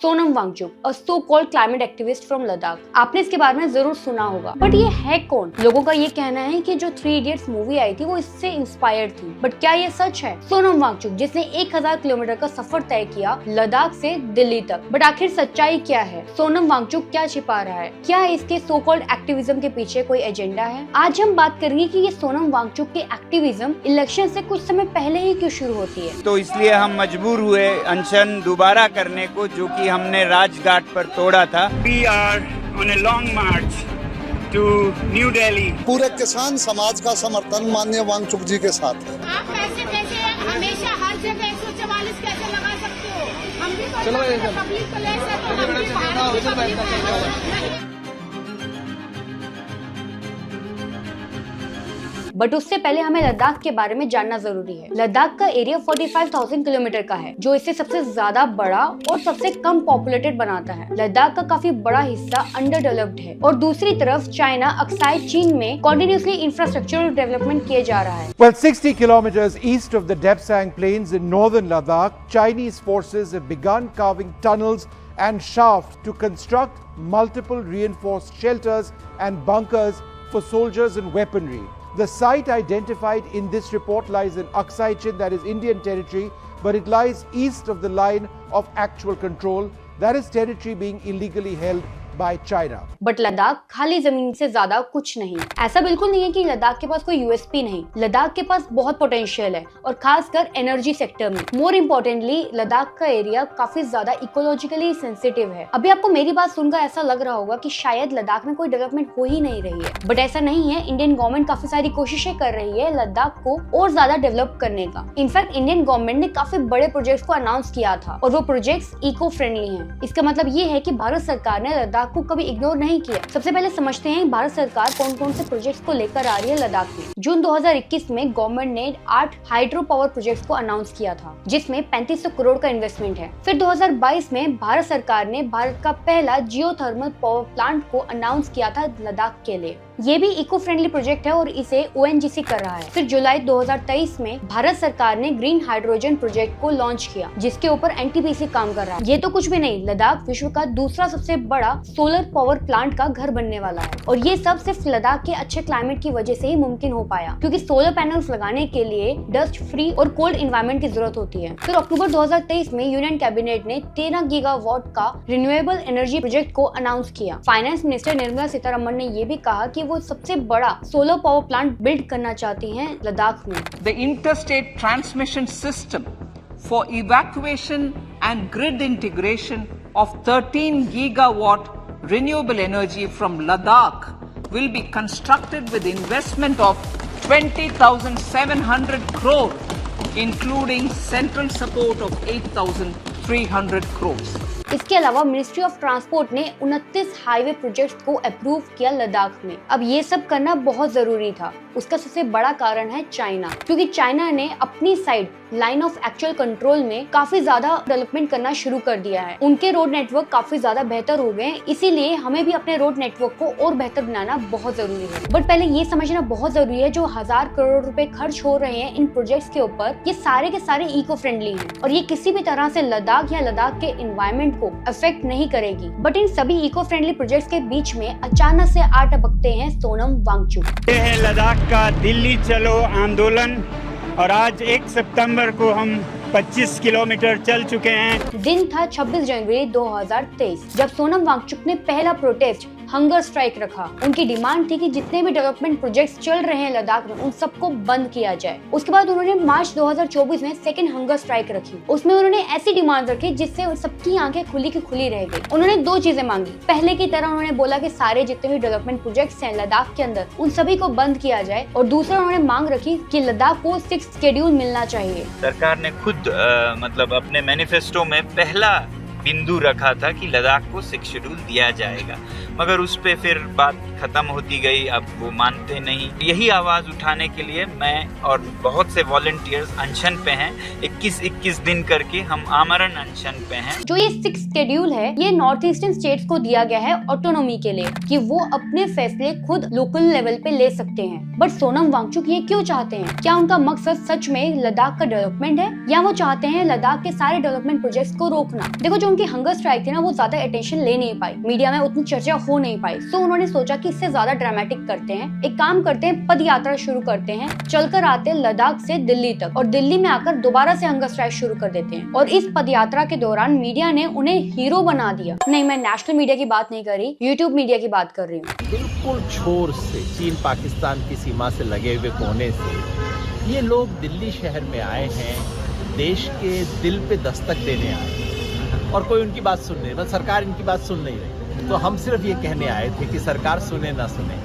Sonam Wangchuk, a so called climate activist from Ladakh. आपने इसके बारे में जरूर सुना होगा, बट ये है कौन? लोगों का ये कहना है कि जो 3 इडियट्स मूवी आई थी वो इससे इंस्पायर्ड थी, बट क्या ये सच है? सोनम वांगचुक जिसने 1000 किलोमीटर का सफर तय किया लद्दाख से दिल्ली तक, बट आखिर सच्चाई क्या है? सोनम वांगचुक क्या छिपा रहा है? क्या इसके सो कॉल्ड एक्टिविज्म के पीछे कोई एजेंडा है? आज हम बात करेंगे कि ये सोनम वांगचुक की एक्टिविज्म इलेक्शन से कुछ समय पहले ही क्यों शुरू होती है। तो इसलिए हम मजबूर हुए अनशन दोबारा करने को, जो कि हमने राजघाट पर तोड़ा था। We are on a long march to New Delhi. पूरे किसान समाज का समर्थन माननीय वांगचुक जी के साथ है। आप पैसे कैसे हमेशा हर जगह 144 कैसे लगा सकते हो? हम भी पब्लिक प्लेस है तो हम भी भारत की पब्लिक है। बट उससे पहले हमें लद्दाख के बारे में जानना जरूरी है। लद्दाख का एरिया 45,000 किलोमीटर का है, जो इसे सबसे ज्यादा बड़ा और सबसे कम पॉपुलेटेड बनाता है। लद्दाख का काफी बड़ा हिस्सा अंडर डेवलप्ड है और दूसरी तरफ चाइना अक्साई चीन में कॉन्टिन्यूसली इंफ्रास्ट्रक्चरल डेवलपमेंट किए जा रहा है। Well, 60 kilometers east of the Depsang Plains in northern Ladakh, Chinese forces have begun carving tunnels and shafts to construct multiple reinforced shelters and bunkers for soldiers and weaponry. The site identified in this report lies in Aksai Chin, that is Indian territory, but it lies east of the line of actual control, that is territory being illegally held by China. But Ladakh खाली जमीन से ज्यादा कुछ नहीं। ऐसा बिल्कुल नहीं है कि लद्दाख के पास कोई यूएसपी नहीं। लद्दाख के पास बहुत पोटेंशियल है और खासकर एनर्जी सेक्टर में। मोर इम्पोर्टेंटली लद्दाख का एरिया काफी ज्यादा इकोलॉजिकली सेंसिटिव है। अभी आपको मेरी बात सुनकर ऐसा लग रहा होगा कि शायद लद्दाख में कोई डेवलपमेंट हो ही नहीं रही है, बट ऐसा नहीं है। इंडियन गवर्नमेंट काफी सारी कोशिशें कर रही है लद्दाख को और ज्यादा डेवलप करने का। इनफैक्ट इंडियन गवर्नमेंट ने काफी बड़े प्रोजेक्ट्स को अनाउंस किया था और वो प्रोजेक्ट्स इको फ्रेंडली हैं। इसका मतलब ये है कि भारत सरकार ने लद्दाख को कभी इग्नोर नहीं किया। सबसे पहले समझते हैं भारत सरकार कौन कौन से प्रोजेक्ट्स को लेकर आ रही है लद्दाख में। जून 2021 में गवर्नमेंट ने 8 हाइड्रो पावर प्रोजेक्ट्स को अनाउंस किया था, जिसमें 3500 करोड़ का इन्वेस्टमेंट है। फिर 2022 में भारत सरकार ने भारत का पहला जियोथर्मल पावर प्लांट को अनाउंस किया था लद्दाख के लिए। ये भी इको फ्रेंडली प्रोजेक्ट है और इसे ओएनजीसी कर रहा है। फिर जुलाई 2023 में भारत सरकार ने ग्रीन हाइड्रोजन प्रोजेक्ट को लॉन्च किया, जिसके ऊपर एनटीपीसी काम कर रहा है। ये तो कुछ भी नहीं, लद्दाख विश्व का दूसरा सबसे बड़ा सोलर पावर प्लांट का घर बनने वाला है और ये सब सिर्फ लद्दाख के अच्छे क्लाइमेट की वजह से ही मुमकिन हो पाया, क्योंकि सोलर पैनल्स लगाने के लिए डस्ट फ्री और कोल्ड एनवायरनमेंट की जरूरत होती है। फिर अक्टूबर 2023 में यूनियन कैबिनेट ने 13 गीगावाट का रिन्यूएबल एनर्जी प्रोजेक्ट को अनाउंस किया। फाइनेंस मिनिस्टर निर्मला सीतारमण ने ये भी कहा कि वो सबसे बड़ा सोलर पावर प्लांट बिल्ड करना चाहती हैं लद्दाख में। The interstate transmission system for evacuation and grid integration of 13 gigawatt renewable energy from Ladakh will be constructed with investment of 20,700 crore, including central support of 8,300 crores. इसके अलावा ministry of transport ने 29 highway projects को approve किया लद्दाख में। अब ये सब करना बहुत जरूरी था। उसका सबसे बड़ा कारण है चाइना, क्योंकि चाइना ने अपनी side line of actual control में काफी ज्यादा डेवलपमेंट करना शुरू कर दिया है। उनके रोड नेटवर्क काफी ज्यादा बेहतर हो गए हैं, इसीलिए हमें भी अपने रोड नेटवर्क को और बेहतर बनाना बहुत जरूरी है। बट पहले ये समझना बहुत जरूरी है, जो 1000 करोड़ रुपए खर्च हो रहे हैं इन प्रोजेक्ट्स के ऊपर, ये सारे के सारे इको फ्रेंडली हैं और ये किसी भी तरह से लद्दाख या लद्दाख के एनवायरनमेंट को अफेक्ट नहीं करेगी। बट इन सभी इको फ्रेंडली प्रोजेक्ट्स के बीच में अचानक से आ टपकते हैं सोनम वांगचुक। ये है लद्दाख का दिल्ली चलो आंदोलन और आज 1 सितंबर को हम 25 किलोमीटर चल चुके हैं। दिन था 26 जनवरी 2023, जब सोनम वांगचुक ने पहला प्रोटेस्ट हंगर स्ट्राइक रखा। उनकी डिमांड थी कि जितने भी डेवलपमेंट प्रोजेक्ट्स चल रहे हैं लद्दाख में उन सबको बंद किया जाए। उसके बाद उन्होंने मार्च 2024 में सेकंड हंगर स्ट्राइक रखी। उसमें उन्होंने ऐसी डिमांड रखी जिससे सबकी आंखें खुली की खुली रह गई। उन्होंने 2 चीजें मांगी। पहले की तरह उन्होंने बोला कि सारे जितने भी डेवलपमेंट प्रोजेक्ट्स हैं लद्दाख के अंदर उन सभी को बंद किया जाए, और दूसरा उन्होंने मांग रखी कि लद्दाख को 6 शेड्यूल मिलना चाहिए। सरकार ने खुद मतलब अपने मैनिफेस्टो में पहला बिंदु रखा था कि लद्दाख को 6 शेड्यूल दिया जाएगा, मगर उस पे फिर बात खत्म होती गई। अब वो मानते नहीं। यही आवाज उठाने के लिए मैं और बहुत से वॉलंटियर्स अनशन पे हैं। 21 दिन करके हम आमरण अनशन पे हैं। जो ये 6 शेड्यूल है, ये नॉर्थ ईस्टर्न स्टेट्स को दिया गया है ऑटोनॉमी के लिए, कि वो अपने फैसले खुद लोकल लेवल पे ले सकते हैं। बट सोनम वांगचुक ये क्यों चाहते हैं? क्या उनका मकसद सच में लद्दाख का डेवलपमेंट है, या वो चाहते हैं लद्दाख के सारे डेवलपमेंट प्रोजेक्ट्स को रोकना? देखो, जो उनकी हंगर स्ट्राइक थी ना वो ज्यादा अटेंशन ले नहीं पाई, मीडिया में उतनी चर्चा हो नहीं पाई। तो उन्होंने सोचा कि इससे ज्यादा ड्रामेटिक करते हैं, एक काम करते हैं, पद यात्रा शुरू करते हैं, चलकर आते लद्दाख से दिल्ली तक और दिल्ली में आकर दोबारा से हंगर स्ट्राइक शुरू कर देते हैं। और इस पद यात्रा के दौरान मीडिया ने उन्हें हीरो बना दिया। नहीं, मैं नेशनल मीडिया की बात नहीं कर रही, यूट्यूब मीडिया की बात कर रही हूँ। बिल्कुल छोर से, चीन पाकिस्तान की सीमा से लगे हुए कोने से ये लोग दिल्ली शहर में आए हैं, देश के दिल पे दस्तक देने आए हैं और कोई उनकी बात सुन नहीं रहा, सरकार इनकी बात सुन नहीं रही। तो हम सिर्फ ये कहने आए थे कि सरकार सुने ना सुने,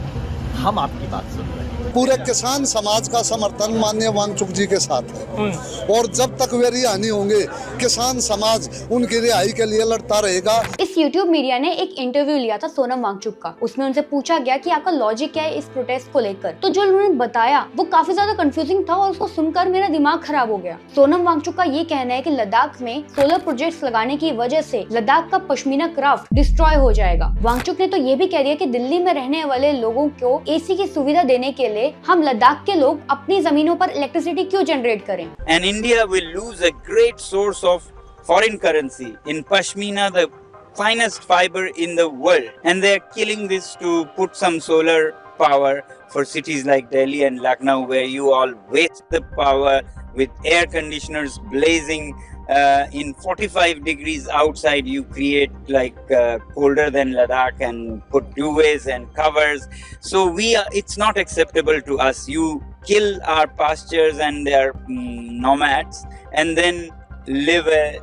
हम आपकी बात सुन रहे हैं। पूरे किसान समाज का समर्थन माननीय वांगचुक जी के साथ है और जब तक वे रिहा नहीं होंगे किसान समाज उनकी रिहाई के लिए लड़ता रहेगा। इस यूट्यूब मीडिया ने एक इंटरव्यू लिया था सोनम वांगचुक का, उसमें उनसे पूछा गया कि आपका लॉजिक क्या है इस प्रोटेस्ट को लेकर। तो जो उन्होंने बताया वो काफी ज्यादा कंफ्यूजिंग था और उसको सुनकर मेरा दिमाग खराब हो गया। सोनम वांगचुक का ये कहना है कि लद्दाख में सोलर प्रोजेक्ट्स लगाने की वजह से लद्दाख का पश्मीना क्राफ्ट डिस्ट्रॉय हो जाएगा। वांगचुक ने तो ये भी कह दिया कि दिल्ली में रहने वाले लोगों को एसी की सुविधा देने के लिए हम लद्दाख के लोग अपनी जमीनों पर इलेक्ट्रिसिटी क्यों जनरेट करें। And India will lose a great source of foreign currency in Pashmina, the finest fiber in the world. And they are killing this to put some solar power for cities like Delhi and Lucknow, where you all waste the power with air conditioners blazing in 45 degrees outside. You create like colder than Ladakh and put duvets and covers. So it's not acceptable to us. You kill our pastures and their nomads and then live a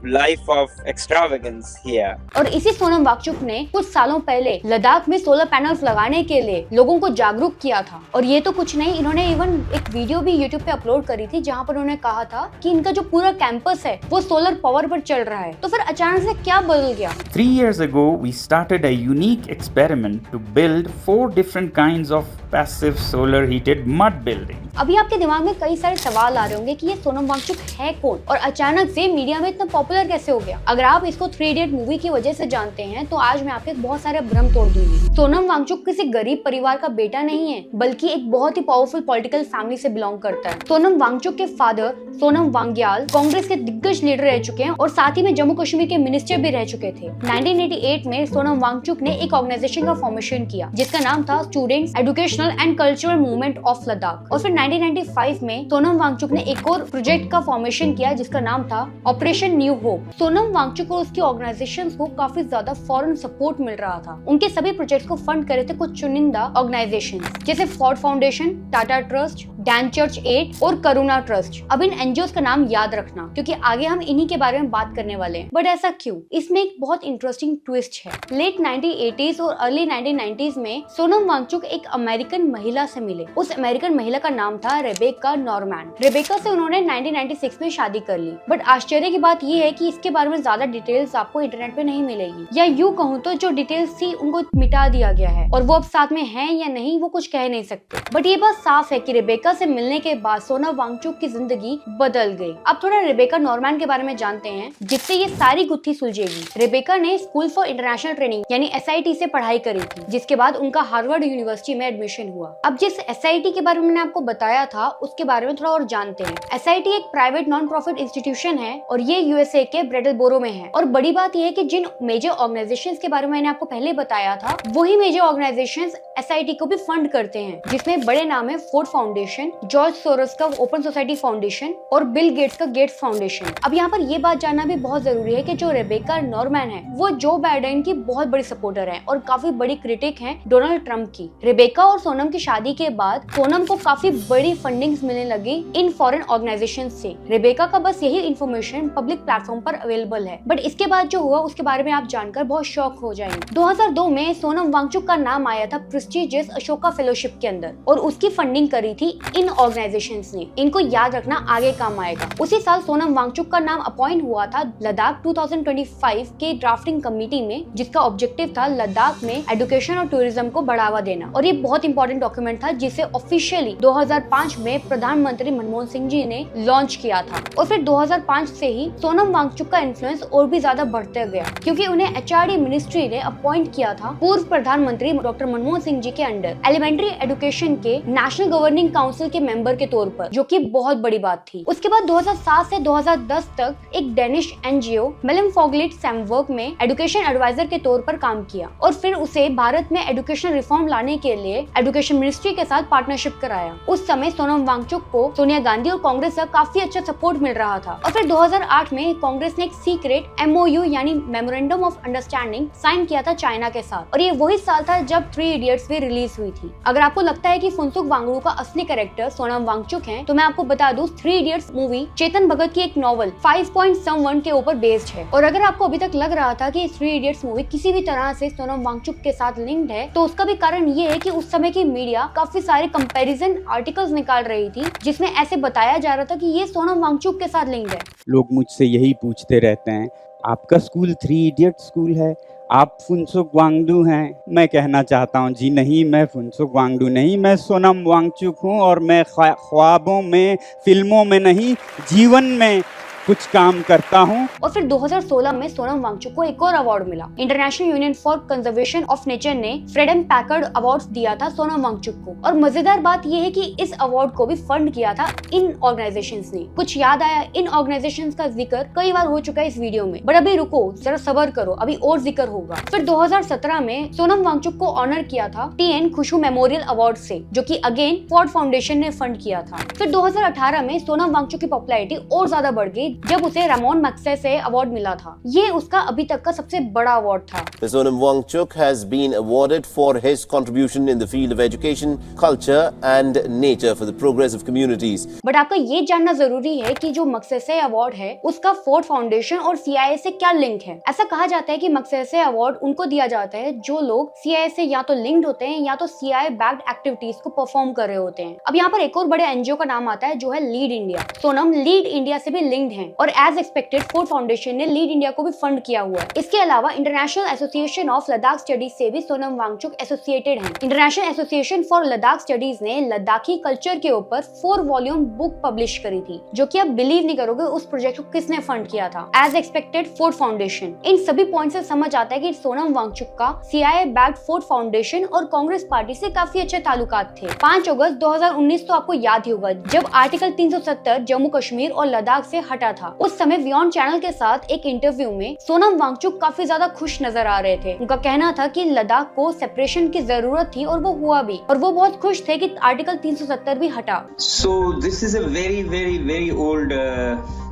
life of extravagance here. और इसी सोनम वांगचुक ने कुछ सालों पहले लद्दाख में solar panels लगाने के लिए लोगों को जागरूक किया था। और ये तो कुछ नहीं, इन्होंने इवन एक वीडियो भी यूट्यूब पे अपलोड करी थी जहाँ पर उन्होंने कहा था कि इनका जो पूरा कैंपस है वो सोलर पावर पर चल रहा है। तो फिर अचानक से क्या बदल गया? 3 years ago, we started a unique experiment to build 4 different kinds of passive solar heated mud buildings. अभी आपके दिमाग में कई सारे सवाल आ रहे होंगे कि ये सोनम वांगचुक है कौन और अचानक से मीडिया में इतना पॉपुलर कैसे हो गया। अगर आप इसको 3 इडियट मूवी की वजह से जानते हैं तो आज मैं आपके बहुत सारे भ्रम तोड़ दूंगी। सोनम वांगचुक किसी गरीब परिवार का बेटा नहीं है, बल्कि एक बहुत ही पावरफुल पॉलिटिकल फैमिली से बिलोंग करता है। सोनम वांगचुक के फादर सोनम वांग्याल कांग्रेस के दिग्गज लीडर रह चुके हैं और साथ ही में जम्मू कश्मीर के मिनिस्टर भी रह चुके थे। 1988 में सोनम वांगचुक ने एक ऑर्गेनाइजेशन का फॉर्मेशन किया जिसका नाम था students educational and cultural movement of Ladakh. और फिर 1995 में सोनम वांगचुक ने एक और प्रोजेक्ट का फॉर्मेशन किया जिसका नाम था operation new hope. Sonam Wangchuk और उसकी ऑर्गेनाइजेशंस को काफी ज्यादा फॉरेन सपोर्ट मिल रहा था। उनके सभी प्रोजेक्ट्स को फंड करे थे कुछ चुनिंदा ऑर्गेनाइजेशंस जैसे Ford Foundation, Tata Trust, Dan Church Aid और करुणा ट्रस्ट। अब इन एनजीओ का नाम याद रखना क्योंकि आगे हम इन्हीं के बारे में बात करने वाले हैं। बट ऐसा क्यों? इसमें एक बहुत इंटरेस्टिंग ट्विस्ट है। लेट 1980s और अर्ली 1990s में सोनम वांगचुक एक अमेरिकन महिला से मिले। उस अमेरिकन महिला का नाम था रेबेका नॉर्मैन। रेबेका से उन्होंने 1996 में शादी कर ली। बट आश्चर्य की बात यह है कि इसके बारे में ज्यादा डिटेल्स आपको इंटरनेट पे नहीं मिलेगी, या यूं कहूँ तो जो डिटेल्स थी उनको मिटा दिया गया है और वो अब साथ में हैं या नहीं वो कुछ कह नहीं सकते। बट ये बात साफ है कि रेबेका से मिलने के बाद सोनम वांगचुक की जिंदगी बदल गई। अब थोड़ा रेबेका नॉर्मैन के बारे में जानते हैं जिससे ये सारी गुत्थी सुलझेगी। रेबेका ने स्कूल फॉर इंटरनेशनल ट्रेनिंग यानी SIT से पढ़ाई करी थी, जिसके बाद उनका हार्वर्ड यूनिवर्सिटी में एडमिशन हुआ। अब जिस SIT के बारे में मैंने आपको बताया था उसके बारे में थोड़ा और जानते हैं। SIT एक प्राइवेट नॉन प्रॉफिट इंस्टीट्यूशन है और ये USA के ब्रेटलबोरो में है। और बड़ी बात यह है कि जिन मेजर ऑर्गेनाइजेशंस के बारे में मैंने आपको पहले बताया था वही मेजर ऑर्गेनाइजेशंस SIT को भी फंड करते हैं, जिसमें बड़े नाम है फोर्ड फाउंडेशन, जॉर्ज सोरोस का ओपन सोसाइटी फाउंडेशन और बिल गेट्स का गेट्स फाउंडेशन। अब यहाँ पर ये बात जानना भी बहुत जरूरी है कि जो रेबेका नॉर्मैन है वो जो बाइडेन की बहुत बड़ी सपोर्टर है और काफी बड़ी क्रिटिक है डोनाल्ड ट्रंप की। रेबेका और सोनम की शादी के बाद सोनम को काफी बड़ी फंडिंग्स मिलने लगी इन फॉरेन ऑर्गेनाइजेशन से। रेबेका का बस यही इन्फॉर्मेशन पब्लिक प्लेटफॉर्म पर अवेलेबल है। बट इसके बाद जो हुआ उसके बारे में आप जानकर बहुत शॉक हो जाएंगे। 2002 में सोनम वांगचुक का नाम आया था प्रेस्टिजियस अशोका फेलोशिप के अंदर और उसकी फंडिंग करी थी इन ऑर्गेनाइजेशंस ने। इनको याद रखना आगे काम आएगा। उसी साल सोनम वांगचुक का नाम अपॉइंट हुआ था लद्दाख 2025 के ड्राफ्टिंग कमेटी में, जिसका ऑब्जेक्टिव था लद्दाख में एजुकेशन और टूरिज्म को बढ़ावा देना। और ये बहुत इंपॉर्टेंट डॉक्यूमेंट था जिसे ऑफिशियली 2005 में प्रधानमंत्री मनमोहन सिंह जी ने लॉन्च किया था। और फिर 2005 से ही सोनम वांगचुक का इन्फ्लुएंस और भी ज्यादा बढ़ते गया क्योंकि उन्हें HRD मिनिस्ट्री ने अपॉइंट किया था पूर्व प्रधानमंत्री डॉक्टर मनमोहन सिंह जी के अंडर एलिमेंट्री एजुकेशन के नेशनल गवर्निंग काउंसिल काउंसिल के मेंबर के तौर पर, जो कि बहुत बड़ी बात थी। उसके बाद 2007 से 2010 तक एक डेनिश एनजीओ मेलमफॉगलिट सैमवर्क में एजुकेशन एडवाइजर के तौर पर काम किया और फिर उसे भारत में एजुकेशन रिफॉर्म लाने के लिए एजुकेशन मिनिस्ट्री के साथ पार्टनरशिप कराया। उस समय सोनम वांगचुक को सोनिया गांधी और कांग्रेस का काफी अच्छा सपोर्ट मिल रहा था और फिर 2008 में कांग्रेस ने एक सीक्रेट MOU यानी मेमोरेंडम ऑफ अंडरस्टैंडिंग साइन किया था चाइना के साथ, और ये वही साल था जब 3 इडियट्स भी रिलीज हुई थी। अगर आपको लगता है कि फुनसुक वांगडू का असली कैरेक्टर सोनम वांगचुक है, तो मैं आपको बता दूं 3 इडियट्स मूवी चेतन भगत की एक नॉवल 5.1 के ऊपर बेस्ड है। और अगर आपको अभी तक लग रहा था कि 3 इडियट्स मूवी किसी भी तरह से सोनम वांगचुक के साथ लिंक्ड है, तो उसका भी कारण ये है कि उस समय की मीडिया काफी सारे कंपैरिजन आर्टिकल्स निकाल रही थी जिसमें ऐसे बताया जा रहा था कि ये सोनम वांगचुक के साथ लिंक्ड है। लोग मुझसे यही पूछते रहते हैं, आपका स्कूल 3 इडियट स्कूल है, आप फुनसुक वांगडू हैं? मैं कहना चाहता हूं, जी नहीं, मैं फुनसुक वांगडू नहीं, मैं सोनम वांगचुक हूं और मैं ख्वाबों में, फिल्मों में नहीं, जीवन में कुछ काम करता हूं। और फिर 2016 में सोनम वांगचुक को एक और अवार्ड मिला। International union for conservation of nature ने फ्रीडम पैकर्ड अवार्ड्स दिया था सोनम वांगचुक को। और मजेदार बात ये है कि इस अवार्ड को भी फंड किया था इन ऑर्गेनाइजेशंस ने। कुछ याद आया, इन ऑर्गेनाइजेशंस का जिक्र कई बार हो चुका है इस वीडियो में, बट अभी रुको, जरा सब्र करो, अभी और जिक्र होगा। फिर 2017 में सोनम वांगचुक को ऑनर किया था TN खुशबू मेमोरियल अवार्ड से, जो कि अगेन फोर्ड फाउंडेशन ने फंड किया था। फिर 2018 में सोनम वांगचुक की पॉपुलैरिटी और ज्यादा बढ़ गई जब उसे रामोन मैग्सेसे अवार्ड मिला था। ये उसका अभी तक का सबसे बड़ा अवार्ड था। Sonam Wangchuk has been awarded for his contribution in the field of education, culture and nature for the progress of communities. But आपका ये जानना जरूरी है कि जो मैग्सेसे अवार्ड है उसका फोर्ड फाउंडेशन और CIA से क्या लिंक है। ऐसा कहा जाता है कि मैग्सेसे अवार्ड उनको दिया जाता है जो लोग CIA से या तो लिंक्ड होते हैं या तो CIA बैक्ड एक्टिविटीज को परफॉर्म कर रहे होते हैं। अब यहाँ पर एक और बड़े NGO का नाम आता है जो है lead India. Sonam lead India से भी लिंक्ड है और एज एक्सपेक्टेड फोर्ड फाउंडेशन ने लीड इंडिया को भी फंड किया हुआ है। इसके अलावा international association of Ladakh studies से भी सोनम वांगचुक एसोसिएटेड हैं। International association for Ladakh studies ने लद्दाखी कल्चर के ऊपर 4 वॉल्यूम बुक पब्लिश करी थी, जो कि आप बिलीव नहीं करोगे उस प्रोजेक्ट को किसने फंड किया था। As expected Ford Foundation. इन सभी पॉइंट से समझ आता है कि सोनम वांगचुक का CIA बैक्ड फोर्ड फाउंडेशन और कांग्रेस पार्टी से काफी अच्छे ताल्लुकात थे। 5 अगस्त 2019 तो आपको याद ही होगा जब आर्टिकल 370 जम्मू कश्मीर और लद्दाख से हटा था। उस समय बियॉन्ड चैनल के साथ एक इंटरव्यू में सोनम वांगचुक काफी ज्यादा खुश नजर आ रहे थे। उनका कहना था कि लद्दाख को सेपरेशन की जरूरत थी और वो हुआ भी, और वो बहुत खुश थे कि आर्टिकल 370 भी हटा। So this is a very old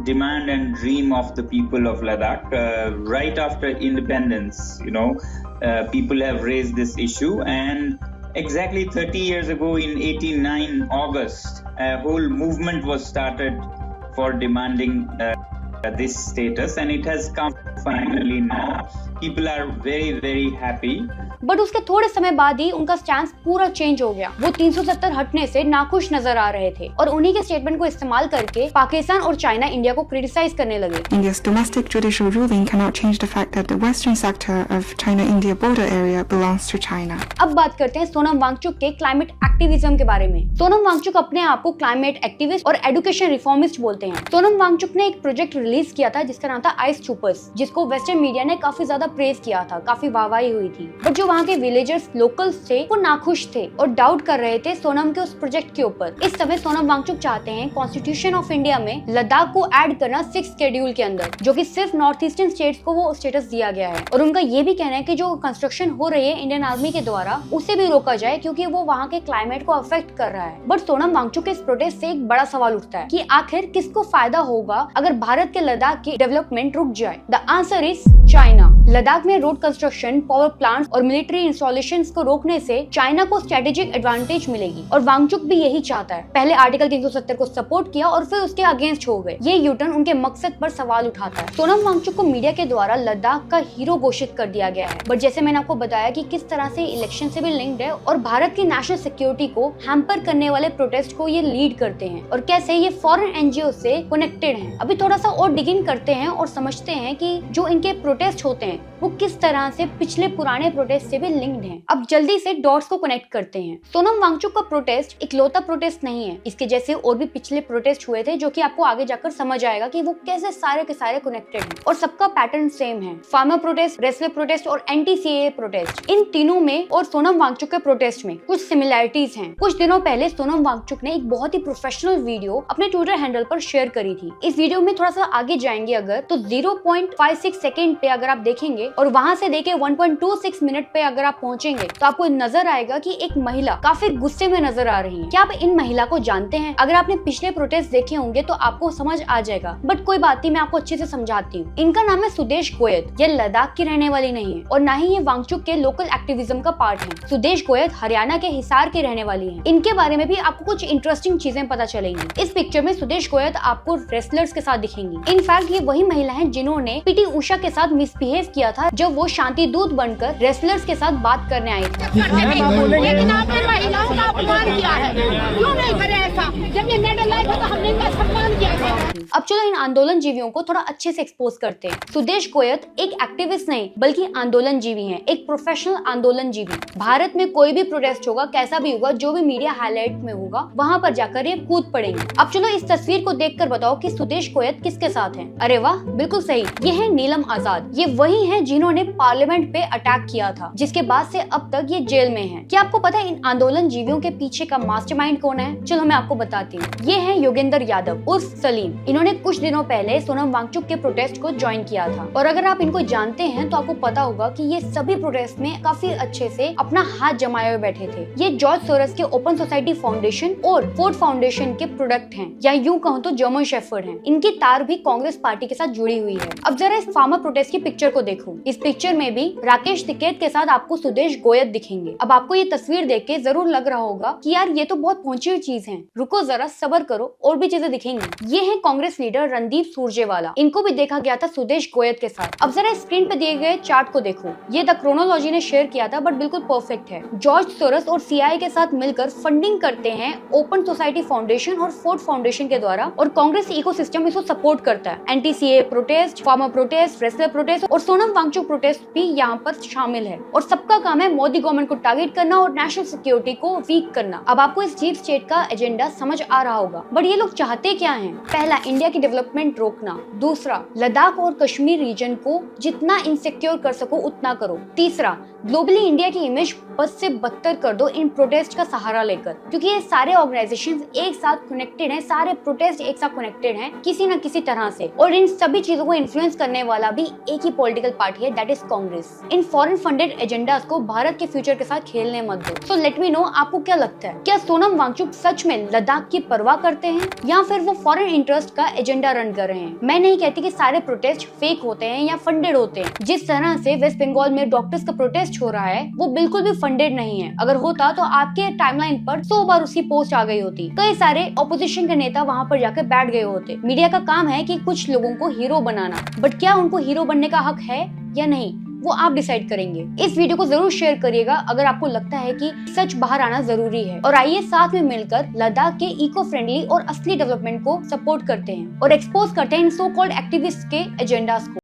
demand and dream of the people of Ladakh. Right after independence, people have raised this issue, and exactly 30 years ago in 89 August, a whole movement was started for demanding this status, and it has come finally now. People are very happy. But उसके थोड़े समय बाद ही उनका stance पूरा change हो गया। वो 370 हटने से नाखुश नजर आ रहे थे और उन्हीं के स्टेटमेंट को इस्तेमाल करके पाकिस्तान और चाइना इंडिया को क्रिटिसाइज करने लगे। India's domestic judicial ruling cannot change the fact that the western sector of China-India border area belongs to China. अब बात करते हैं सोनम वांगचुक के क्लाइमेट एक्टिविज्म के बारे में। सोनम वांगचुक अपने आप को क्लाइमेट एक्टिविस्ट और एजुकेशन रिफॉर्मिस्ट बोलते हैं। सोनम वांगचुक ने एक प्रोजेक्ट रिलीज किया था जिसका नाम था आइस ट्रूपर्स, जिसको वेस्टर्न मीडिया ने काफी ज्यादा प्रेज किया था, काफी वाहवाही हुई थी। बट जो वहाँ के विलेजर्स लोकल्स थे वो नाखुश थे और डाउट कर रहे थे सोनम के उस प्रोजेक्ट के ऊपर। इस समय सोनम वांगचुक चाहते हैं कॉन्स्टिट्यूशन ऑफ इंडिया में लद्दाख को ऐड करना 6th शेड्यूल के अंदर, जो कि सिर्फ नॉर्थ ईस्टर्न स्टेट्स को वो स्टेटस दिया गया है। और उनका ये भी कहना है कि जो कंस्ट्रक्शन हो रही है इंडियन आर्मी के द्वारा उसे भी रोका जाए क्योंकि वो वहाँ के क्लाइमेट को अफेक्ट कर रहा है। बट सोनम वांगचुक के इस प्रोटेस्ट से एक बड़ा सवाल उठता है कि आखिर किसको फायदा होगा अगर भारत के लद्दाख की डेवलपमेंट रुक जाए। The answer is China. Ladakh में रोड कंस्ट्रक्शन, पावर प्लांट्स और मिलिट्री इंस्टॉलेशंस को रोकने से चाइना को स्ट्रेटेजिक एडवांटेज मिलेगी और वांगचुक भी यही चाहता है। पहले आर्टिकल 370 को सपोर्ट किया और फिर उसके अगेंस्ट हो गए। ये यूटर्न उनके मकसद पर सवाल उठाता है। सोनम वांगचुक को मीडिया के द्वारा लद्दाख का हीरो घोषित कर दिया गया है, बट जैसे मैंने आपको बताया कि किस तरह से इलेक्शन से भी लिंक्ड है और भारत की नेशनल सिक्योरिटी को हैम्पर करने वाले प्रोटेस्ट को ये लीड करते हैं और कैसे ये फॉरेन एनजीओ से कनेक्टेड हैं। अभी थोड़ा सा और डिगिंग करते हैं और समझते हैं कि जो इनके प्रोटेस्ट होते हैं हैं वो किस तरह से पिछले पुराने प्रोटेस्ट से भी लिंक्ड हैं। अब जल्दी से डॉट्स को कनेक्ट करते हैं। सोनम वांगचुक का प्रोटेस्ट इकलौता प्रोटेस्ट नहीं है, इसके जैसे और भी पिछले प्रोटेस्ट हुए थे जो कि आपको आगे जाकर समझ आएगा कि वो कैसे सारे के सारे कनेक्टेड हैं और सबका पैटर्न सेम है। फार्मर प्रोटेस्ट, रेसलर प्रोटेस्ट और एंटी-सीएए प्रोटेस्ट, इन तीनों में और सोनम वांगचुक के प्रोटेस्ट में कुछ सिमिलैरिटीज हैं। कुछ दिनों पहले सोनम वांगचुक ने एक बहुत ही प्रोफेशनल वीडियो अपने ट्विटर हैंडल पर शेयर करी थी। इस वीडियो में थोड़ा सा आगे जाएंगे अगर तो 0.56 सेकंड पे अगर आप देखेंगे और वहां से देखे 1.26 मिनट पे अगर आप पहुंचेंगे तो आपको नजर आएगा कि एक महिला काफी गुस्से में नजर आ रही है। क्या आप इन महिला को जानते हैं? अगर आपने पिछले प्रोटेस्ट देखे होंगे तो आपको समझ आ जाएगा, बट कोई बात नहीं, मैं आपको अच्छे से समझाती हूँ। इनका नाम है सुदेश गोयत। ये लद्दाख की रहने वाली नहीं है और ना ही ये वांगचुक के लोकल एक्टिविज्म का पार्ट है। सुदेश गोयत हरियाणा के हिसार की रहने वाली है। इनके बारे में भी आपको कुछ इंटरेस्टिंग चीजें पता चलेंगी। इस पिक्चर में सुदेश गोयत आपको रेसलर्स के साथ दिखेंगी। इनफैक्ट ये वही महिला है जिन्होंने पीटी उषा के साथ मिसबिहेव किया था जब वो शांति दूत बनकर रेसलर्स के साथ बात करने आई थी। लेकिन आपने महिलाओं का अपमान किया है, क्यों नहीं करे ऐसा? जब ये मेडल लाई था तो हमने इनका सम्मान किया था। अब चलो इन आंदोलन जीवियों को थोड़ा अच्छे से एक्सपोज करते हैं। सुदेश गोयत एक एक्टिविस्ट नहीं बल्कि आंदोलन जीवी हैं, एक प्रोफेशनल आंदोलन जीवी। भारत में कोई भी प्रोटेस्ट होगा, कैसा भी होगा, जो भी मीडिया हाईलाइट में होगा वहाँ पर जाकर ये कूद पड़ेंगे। अब चलो इस तस्वीर को देखकर बताओ कि सुदेश गोयत किसके साथ हैं? अरे वाह, बिल्कुल सही, ये है नीलम आजाद। ये वही है जिन्होंने पार्लियामेंट पे अटैक किया था, जिसके बाद से अब तक ये जेल में है। क्या आपको पता है इन आंदोलन जीवियों के पीछे का मास्टरमाइंड कौन है? चलो मैं आपको बताती हूँ। ये है योगेंद्र यादव उर्फ सलीम। इन्होंने कुछ दिनों पहले सोनम वांगचुक के प्रोटेस्ट को ज्वाइन किया था और अगर आप इनको जानते हैं तो आपको पता होगा कि ये सभी प्रोटेस्ट में काफी अच्छे से अपना हाथ जमाए हुए बैठे थे। ये जॉर्ज सोरस के ओपन सोसाइटी फाउंडेशन और फोर्ड फाउंडेशन के प्रोडक्ट हैं, या यूं कहूं तो जर्मन शेफर्ड हैं। इनकी तार भी कांग्रेस पार्टी के साथ जुड़ी हुई है। अब जरा इस फार्मर प्रोटेस्ट की पिक्चर को देखो। इस पिक्चर में भी राकेश टिकैत के साथ आपको सुदेश गोयत दिखेंगे। अब आपको ये तस्वीर देख के जरूर लग रहा होगा कि यार ये तो बहुत पहुंची हुई चीज है, रुको जरा सब्र करो और भी चीजें दिखेंगी। ये है कांग्रेस लीडर रणदीप सुरजेवाला। इनको भी देखा गया था सुदेश गोयत के साथ। अब जरा स्क्रीन पे दिए गए चार्ट को देखो। ये द क्रोनोलॉजी ने शेयर किया था बट बिल्कुल परफेक्ट है। जॉर्ज सोरस और सीआईए के साथ मिलकर फंडिंग करते हैं ओपन सोसाइटी फाउंडेशन और फोर्ड फाउंडेशन के द्वारा और कांग्रेस इकोसिस्टम इसको सपोर्ट करता है। Anti-CAA protest, farmer protest, wrestler protest और सोनम वांगचुक प्रोटेस्ट भी यहाँ पर शामिल है और सबका काम है मोदी गवर्नमेंट को टारगेट करना और नेशनल सिक्योरिटी को वीक करना। अब आपको इस डीप स्टेट का एजेंडा समझ आ रहा होगा, बट ये लोग चाहते क्या हैं? पहला, इंडिया की डेवलपमेंट रोकना। दूसरा, लद्दाख और कश्मीर रीजन को जितना इनसिक्योर कर सको उतना करो। तीसरा, ग्लोबली इंडिया की इमेज बद से बदतर कर दो इन प्रोटेस्ट का सहारा लेकर, क्योंकि ये सारे ऑर्गेनाइजेशंस एक साथ कनेक्टेड हैं, सारे प्रोटेस्ट एक साथ कनेक्टेड हैं किसी न किसी तरह से और इन सभी चीजों को इन्फ्लुएंस करने वाला भी एक ही पॉलिटिकल पार्टी है, that is Congress. In foreign funded agendas को भारत के फ्यूचर के साथ खेलने मत दो। सो लेट मी नो, आपको क्या लगता है? क्या सोनम वांगचुक सच में लद्दाख की परवाह करते हैं या फिर वो फॉरेन इंटरेस्ट का एजेंडा रन कर रहे हैं? मैं नहीं कहती कि सारे प्रोटेस्ट फेक होते हैं या फंडेड होते हैं। जिस तरह से वेस्ट बंगाल में डॉक्टर्स का प्रोटेस्ट हो रहा है वो बिल्कुल भी फंडेड नहीं है। अगर होता तो आपके टाइमलाइन पर 100 बार उसकी पोस्ट आ गई होती, कई सारे ऑपोजिशन के नेता वहाँ पर जाकर बैठ गए होते। मीडिया का काम है कि कुछ लोगों को हीरो बनाना, बट क्या उनको हीरो बनने का हक है या नहीं वो आप डिसाइड करेंगे। इस वीडियो को जरूर शेयर करिएगा अगर आपको लगता है कि सच बाहर आना जरूरी है और आइए साथ में मिलकर लद्दाख के इको फ्रेंडली और असली डेवलपमेंट को सपोर्ट करते हैं और एक्सपोज करते हैं इन सो कॉल्ड एक्टिविस्ट के एजेंडास को।